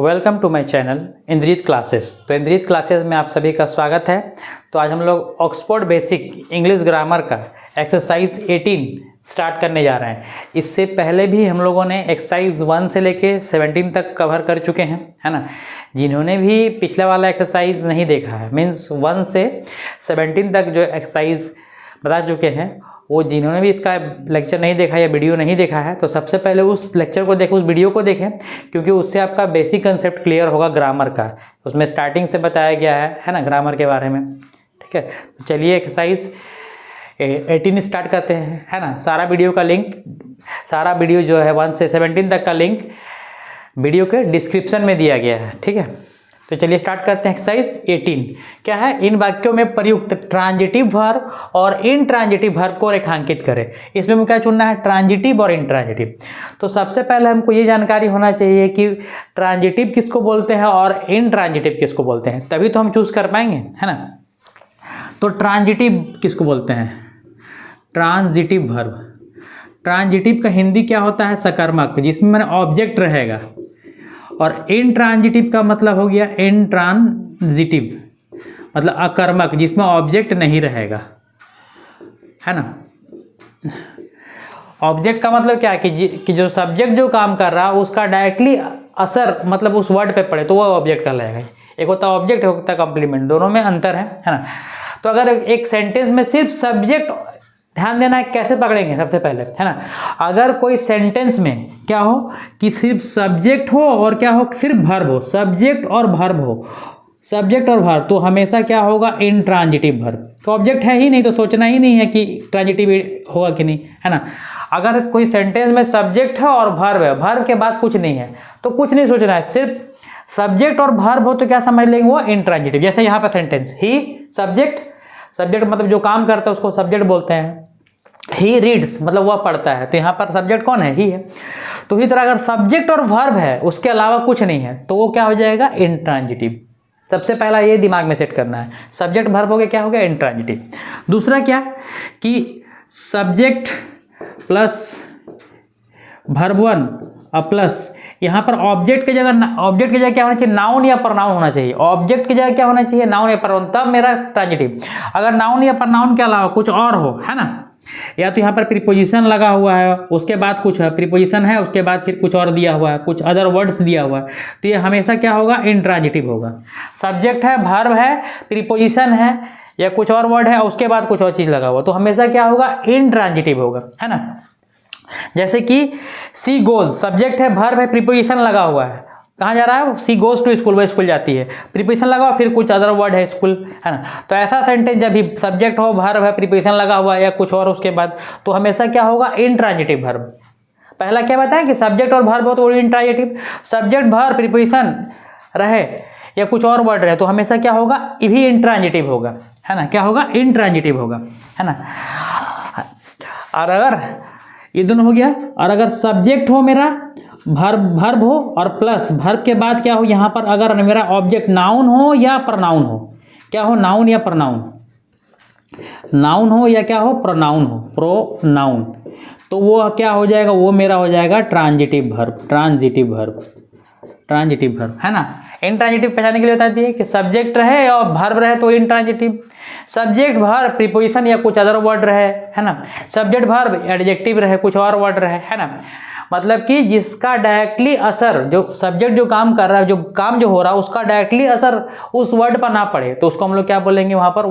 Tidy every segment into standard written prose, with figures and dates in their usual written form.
Welcome to my channel Indrit classes. तो Indrit classes में आप सभी का स्वागत है। तो आज हम लोग ऑक्सफोर्ड बेसिक इंग्लिश ग्रामर का एक्सरसाइज 18 स्टार्ट करने जा रहे हैं। इससे पहले भी हम लोगों ने एक्सरसाइज 1 से लेके 17 तक कवर कर चुके हैं, है ना। जिन्होंने भी पिछला वाला एक्सरसाइज नहीं देखा है, मीन्स 1 से 17 तक जो एक्सरसाइज बता चुके हैं, वो जिन्होंने भी इसका लेक्चर नहीं देखा या वीडियो नहीं देखा है, तो सबसे पहले उस लेक्चर को देखें, उस वीडियो को देखें, क्योंकि उससे आपका बेसिक कंसेप्ट क्लियर होगा ग्रामर का। उसमें स्टार्टिंग से बताया गया है ना, ग्रामर के बारे में। ठीक है, तो चलिए एक्सरसाइज 18 स्टार्ट करते हैं, है ना। सारा वीडियो जो है 1 से 17 तक का लिंक वीडियो के डिस्क्रिप्शन में दिया गया है। ठीक है, तो चलिए स्टार्ट करते हैं। एक्सरसाइज 18 क्या है? इन वाक्यों में प्रयुक्त ट्रांजिटिव वर्ब और इंट्रांजिटिव वर्ब को रेखांकित करें। इसमें हमें क्या चुनना है? ट्रांजिटिव और इंट्रांजिटिव। तो सबसे पहले हमको ये जानकारी होना चाहिए कि ट्रांजिटिव किसको बोलते हैं और इंट्रांजिटिव किसको बोलते हैं, तभी तो हम चूज कर पाएंगे, है ना। तो ट्रांजिटिव किसको बोलते हैं? Transitive verb. ट्रांजिटिव का हिंदी क्या होता है? सकर्मक, जिसमें मैंने ऑब्जेक्ट रहेगा। और इंट्रांजिटिव का मतलब हो गया इंट्रांजिटिव, मतलब अकर्मक, जिसमें ऑब्जेक्ट नहीं रहेगा, है ना। ऑब्जेक्ट का मतलब क्या है कि जो सब्जेक्ट जो काम कर रहा है उसका डायरेक्टली असर मतलब उस वर्ड पे पड़े तो वो ऑब्जेक्ट कहलाएगा। एक होता है ऑब्जेक्ट, एक होता है कॉम्प्लीमेंट, दोनों में अंतर है ना। तो अगर एक सेंटेंस में सिर्फ सब्जेक्ट, ध्यान देना है कैसे पकड़ेंगे सबसे पहले, है ना। अगर कोई सेंटेंस में क्या हो कि सिर्फ सब्जेक्ट हो और क्या हो, सिर्फ वर्ब हो, सब्जेक्ट और वर्ब हो, सब्जेक्ट और वर्ब, तो हमेशा क्या होगा? Intransitive verb. तो ऑब्जेक्ट है ही नहीं तो सोचना ही नहीं है कि ट्रांजिटिव होगा कि नहीं, है ना। अगर कोई सेंटेंस में सब्जेक्ट है और वर्ब है, वर्ब के बाद कुछ नहीं है, तो कुछ नहीं सोचना है, सिर्फ सब्जेक्ट और वर्ब हो तो क्या समझ लेंगे? वो इंट्रांजिटिव। जैसे यहाँ पर सेंटेंस ही सब्जेक्ट, सब्जेक्ट मतलब जो काम करता है उसको सब्जेक्ट बोलते हैं। ही रीड्स मतलब वह पढ़ता है, तो यहाँ पर सब्जेक्ट कौन है? ही है। तो इसी तरह अगर सब्जेक्ट और वर्ब है, उसके अलावा कुछ नहीं है, तो वो क्या हो जाएगा? इंट्रांजिटिव। सबसे पहला ये दिमाग में सेट करना है, सब्जेक्ट वर्ब हो गया, क्या हो गया? इंट्रांजिटिव। दूसरा क्या कि सब्जेक्ट प्लस वर्ब 1 और प्लस यहाँ पर ऑब्जेक्ट की जगह क्या होना चाहिए? नाउन या प्रनाउन होना चाहिए। ऑब्जेक्ट की जगह क्या होना चाहिए? नाउन या प्रनाउन, तब मेरा ट्रांजिटिव। अगर नाउन या प्रनाउन के अलावा कुछ और हो, है ना, या तो यहाँ पर प्रीपोजिशन लगा हुआ है, उसके बाद कुछ है, प्रीपोजिशन है, उसके बाद फिर कुछ और दिया हुआ है, कुछ अदर वर्ड्स दिया हुआ है, तो ये हमेशा क्या होगा? इंट्रांजिटिव होगा। सब्जेक्ट है, वर्ब है, प्रीपोजिशन है या कुछ और वर्ड है, उसके बाद कुछ और चीज़ लगा हुआ, तो हमेशा क्या होगा? इंट्रांजिटिव होगा, है ना। जैसे कि सी गोज, सब्जेक्ट है, वर्ब है, प्रीपोजिशन लगा हुआ है, कहाँ जा रहा है? सी गोज टू स्कूल, वह स्कूल जाती है, प्रीपोजिशन लगा हुआ, फिर कुछ अदर वर्ड है, स्कूल, है ना। तो ऐसा सेंटेंस जब भी सब्जेक्ट हो, वर्ब है, प्रीपोजिशन लगा हुआ या कुछ और उसके बाद, तो हमेशा क्या होगा? Intransitive verb. पहला क्या बताएं कि सब्जेक्ट और वर्ब हो तो इंट्रांजिटिव, सब्जेक्ट वर्ब प्रीपोजिशन रहे या कुछ और वर्ड रहे तो हमेशा क्या होगा? ये भी इंट्रांजिटिव होगा, है ना। क्या होगा? इंट्रांजिटिव होगा, है ना। और अगर ये दोनों हो गया, और अगर सब्जेक्ट हो मेरा, वर्ब हो और प्लस वर्ब के बाद क्या हो? यहाँ पर अगर मेरा ऑब्जेक्ट नाउन हो या प्रनाउन हो, क्या हो? नाउन या प्रनाउन, नाउन हो या क्या हो? प्रनाउन हो, प्रोनाउन, तो वो क्या हो जाएगा? वो मेरा हो जाएगा transitive verb, transitive verb, transitive verb, है ना। इंट्रांजिटिव पहचानने के लिए बता दिए कि सब्जेक्ट रहे और वर्ब रहे तो इंट्रांजिटिव, सब्जेक्ट वर्ब प्रीपोजिशन या कुछ अदर वर्ड रहे, है ना, सब्जेक्ट वर्ब एडजेक्टिव रहे, कुछ और वर्ड रहे, है ना। मतलब कि जिसका डायरेक्टली असर, जो सब्जेक्ट जो काम कर रहा है, जो काम जो हो रहा है, उसका डायरेक्टली असर उस वर्ड पर ना पड़े, तो उसको हम लोग क्या बोलेंगे वहाँ पर?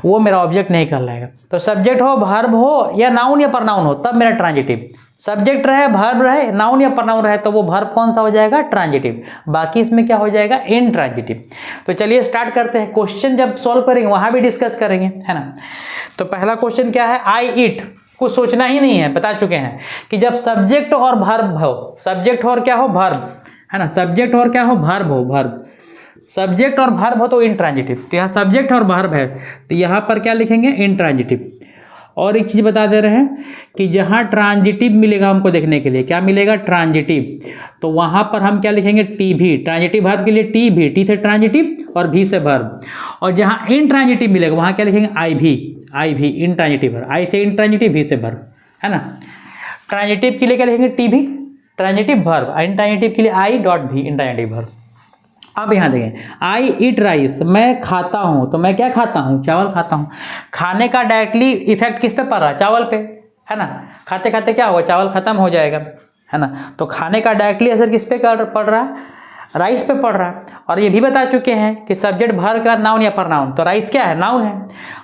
वो मेरा ऑब्जेक्ट नहीं कहलाएगा। तो सब्जेक्ट हो, वर्ब हो या नाउन या प्रनाउन हो, तब मेरा ट्रांजिटिव। सब्जेक्ट रहे, वर्ब रहे, नाउन या प्रनाउन रहे, तो वो वर्ब कौन सा हो जाएगा? ट्रांजिटिव। बाकी इसमें क्या हो जाएगा? इंट्रांजिटिव। तो चलिए स्टार्ट करते हैं। क्वेश्चन जब सॉल्व करेंगे वहाँ भी डिस्कस करेंगे, है ना। तो पहला क्वेश्चन क्या है? आई ईट। कुछ सोचना ही नहीं है, बता चुके हैं कि जब सब्जेक्ट और वर्ब हो, सब्जेक्ट हो और क्या हो? वर्ब, है ना, सब्जेक्ट और क्या हो? वर्ब हो, वर्ब, सब्जेक्ट और वर्ब हो तो इंट्रांजिटिव। तो यहाँ सब्जेक्ट और वर्ब है तो यहाँ पर क्या लिखेंगे? इंट्रांजिटिव। और एक चीज़ बता दे रहे हैं कि जहाँ ट्रांजिटिव मिलेगा हमको देखने के लिए, क्या मिलेगा? ट्रांजिटिव, तो वहाँ पर हम क्या लिखेंगे? टी भी। ट्रांजिटिव वर्ब के लिए टी भी, टी से ट्रांजिटिव और भी से वर्ब। और जहाँ इंट्रांजिटिव मिलेगा वहाँ क्या लिखेंगे? आई भी, आई भी इंट्रांजिटिव वर्ब, आई से इंट्रांजिटिव, भी से वर्ब, है ना। ट्रांजिटिव के लिए क्या लिखेंगे? टी भी, ट्रांजिटिव वर्ब, इंट्रांजिटिव के लिए आई डॉट भी इंट्रांजिटिव वर्ब। अब यहाँ देखें, आई ईट राइस, मैं खाता हूँ, तो मैं क्या खाता हूँ, चावल खाता हूँ। खाने का डायरेक्टली इफेक्ट किस पे पड़ रहा है, चावल पे, है ना। खाते खाते क्या होगा, चावल खत्म हो जाएगा, है ना। तो खाने का डायरेक्टली असर किस पे पड़ रहा है, राइस पे पड़ रहा है। और ये भी बता चुके हैं कि सब्जेक्ट वर्ब के बाद नाउन या प्रनाउन, तो राइस क्या है, नाउन है।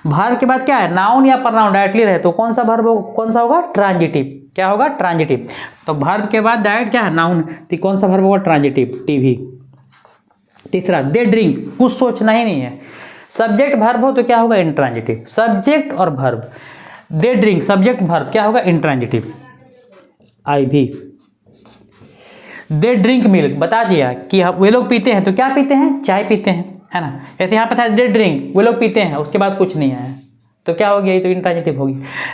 वर्ब के बाद क्या है, नाउन या प्रनाउन डायरेक्टली रहे तो कौन सा वर्ब, कौन सा होगा, ट्रांजिटिव। क्या होगा, ट्रांजिटिव। तो वर्ब के बाद डायरेक्ट क्या है, नाउन, तो कौन सा वर्ब होगा, ट्रांजिटिव, टीवी। तीसरा, दे ड्रिंक, कुछ सोचना ही नहीं है। सब्जेक्ट वर्ब हो तो क्या होगा, इंट्रांजिटिव। सब्जेक्ट और verb, they drink subject verb क्या होगा, इंट्रांजिटिव, आई भी। दे ड्रिंक मिल्क, बता दिया कि वे लोग पीते हैं, तो क्या पीते हैं, चाय पीते हैं, है ना। ऐसे यहाँ पे था दे ड्रिंक, वे लोग पीते हैं, उसके बाद कुछ नहीं आया, तो क्या हो गया, ये तो इंट्रांजिटिव होगी।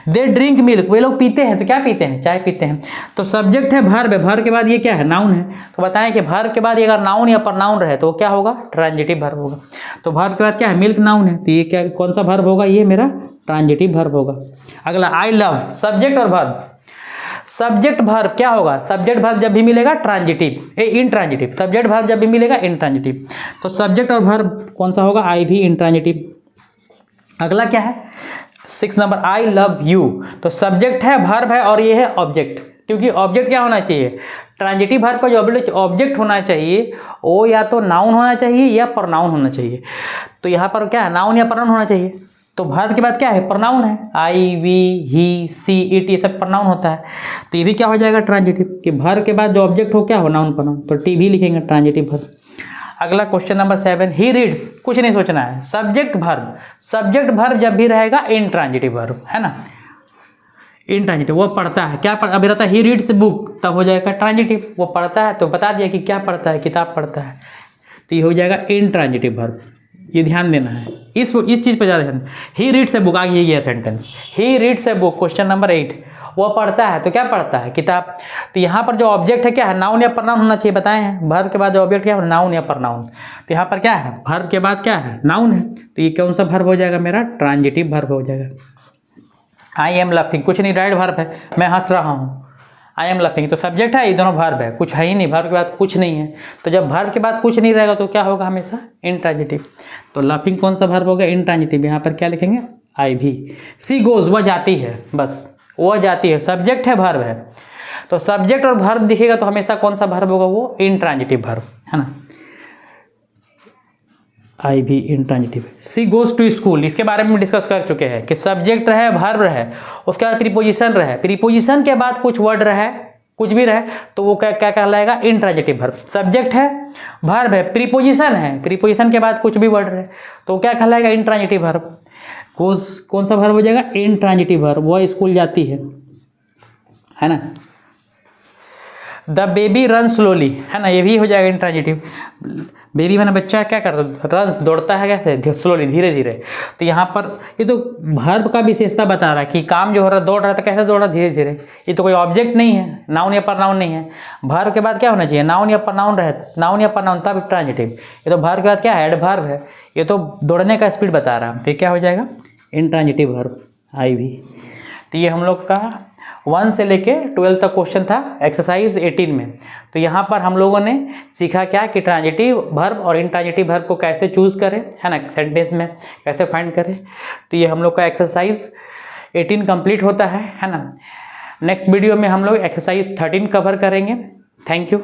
दे ड्रिंक मिल्क, वे लोग पीते हैं, तो क्या पीते हैं, चाय पीते हैं। तो सब्जेक्ट है वर्ब है, वर्ब के बाद ये क्या है, नाउन है। तो बताएं कि वर्ब के बाद ये अगर नाउन या प्रनाउन रहे तो क्या होगा, ट्रांजिटिव वर्ब होगा। तो वर्ब के बाद क्या है, मिल्क नाउन है, तो ये क्या, कौन सा वर्ब होगा, ये मेरा ट्रांजिटिव वर्ब होगा। अगला, आई लव, सब्जेक्ट और वर्ब। सब्जेक्ट वर्ब क्या होगा, सब्जेक्ट वर्ब जब भी मिलेगा ट्रांजिटिव, इंट्रांजिटिव। सब्जेक्ट वर्ब जब भी मिलेगा इंट्रांजिटिव। तो सब्जेक्ट और वर्ब कौन सा होगा, आई भी इंट्रांजिटिव। अगला क्या है, 6 नंबर, आई लव यू। तो सब्जेक्ट है, वर्ब है और ये है ऑब्जेक्ट, क्योंकि ऑब्जेक्ट क्या होना चाहिए, ट्रांजिटिव वर्ब का जो ऑब्जेक्ट होना चाहिए वो या तो नाउन होना चाहिए या प्रनाउन होना चाहिए। तो यहाँ पर क्या है, नाउन या प्रनाउन होना चाहिए। तो वर्ब के बाद क्या है, प्रनाउन है, आई वी ही सी इट, ये सब प्रनाउन होता है। तो ये भी क्या हो जाएगा, ट्रांजिटिव, कि वर्ब के बाद जो ऑब्जेक्ट हो क्या हो, नाउन प्रनाउन, तो टी भी लिखेंगे, ट्रांजिटिव वर्ब। अगला क्वेश्चन नंबर 7, ही रीड्स, कुछ नहीं सोचना है, सब्जेक्ट वर्ब। सब्जेक्ट वर्ब जब भी रहेगा इंट्रांजिटिव वर्ब, है ना, इंट्रांजिटिव, वो पढ़ता है, क्या अभी रहता है, ही रीड्स बुक, तब हो जाएगा ट्रांजिटिव, वो पढ़ता है, तो बता दिया कि क्या पढ़ता है, किताब पढ़ता है, तो ये हो जाएगा इंट्रांजिटिव वर्ब। ये ध्यान देना है, इस चीज़ पर ज़्यादा ध्यान। ही रीड्स ए बुक, आगे ये sentence, he reads a book, question number 8, वो पढ़ता है, तो क्या पढ़ता है, किताब। तो यहाँ पर जो ऑब्जेक्ट है क्या है, नाउन या प्रनाउन होना चाहिए, बताए हैं। वर्ब के बाद जो ऑब्जेक्ट क्या है, नाउन या प्रनाउन। तो यहाँ पर क्या है, वर्ब के बाद क्या है, नाउन है, तो ये कौन सा वर्ब हो जाएगा, मेरा ट्रांजिटिव वर्ब हो जाएगा। आई एम लाफिंग, कुछ नहीं, राइट वर्ब है, मैं हंस रहा हूँ, आई एम लाफिंग। तो सब्जेक्ट है, ये दोनों वर्ब है, कुछ है ही नहीं, वर्ब के बाद कुछ नहीं है। तो जब वर्ब के बाद कुछ नहीं रहेगा तो क्या होगा, हमेशा इंट्रांजिटिव। तो लाफिंग कौन सा वर्ब होगा, इंट्रांजिटिव। यहाँ पर क्या लिखेंगे, आई भी। सी गोज, वह जाती है, बस वह जाती है, सब्जेक्ट है, वर्ब है। तो सब्जेक्ट और वर्ब दिखेगा तो हमेशा कौन सा वर्ब होगा, वो इंट्रांजिटिव वर्ब, है ना, आई भी intransitive. She goes to school, इसके बारे में डिस्कस कर चुके हैं कि सब्जेक्ट रहे, वर्ब रहे, उसके बाद प्रीपोजिशन रहे, प्रीपोजिशन के बाद कुछ वर्ड रहे, कुछ भी रहे, तो वो क्या क्या कहलाएगा, इंट्रांजिटिव वर्ब। सब्जेक्ट है, वर्ब है, प्रीपोजिशन है, प्रीपोजिशन के बाद कुछ भी वर्ड रहे, तो क्या कहलाएगा, इंट्रांजिटिव वर्ब। कौन सा वर्ब हो जाएगा, इंट्रांजिटिव वर्ब। वह स्कूल जाती है ना। द बेबी रन स्लोली, है ना, ये भी हो जाएगा इंट्रांजिटिव। बेबी मैंने बच्चा क्या करता, रन्स, दौड़ता है कैसे, स्लोली, धीरे धीरे। तो यहाँ पर ये तो वर्ब का विशेषता बता रहा है कि काम जो हो रहा है, दौड़ रहा है, तो कैसे दौड़ रहा है, धीरे धीरे। ये तो कोई ऑब्जेक्ट नहीं है, नाउन या प्रनाउन नहीं है। वर्ब के बाद क्या होना चाहिए, नाउन या प्रनाउन रहे, नाउन या प्रनाउन, तब ट्रांजिटिव। ये तो वर्ब के बाद क्या है, एडवर्ब है, ये तो दौड़ने का स्पीड बता रहा है, तो ये क्या हो जाएगा, इंट्रांजिटिव वर्ब, आई भी। तो ये हम लोग का 1 से लेके 12 तक क्वेश्चन था एक्सरसाइज 18 में। तो यहाँ पर हम लोगों ने सीखा क्या कि ट्रांजिटिव वर्ब और इंट्रांजिटिव वर्ब को कैसे चूज़ करें, है ना, सेंटेंस में कैसे फाइंड करें। तो ये हम लोग का एक्सरसाइज 18 कंप्लीट होता है ना। नेक्स्ट वीडियो में हम लोग एक्सरसाइज 13 कवर करेंगे। Thank you.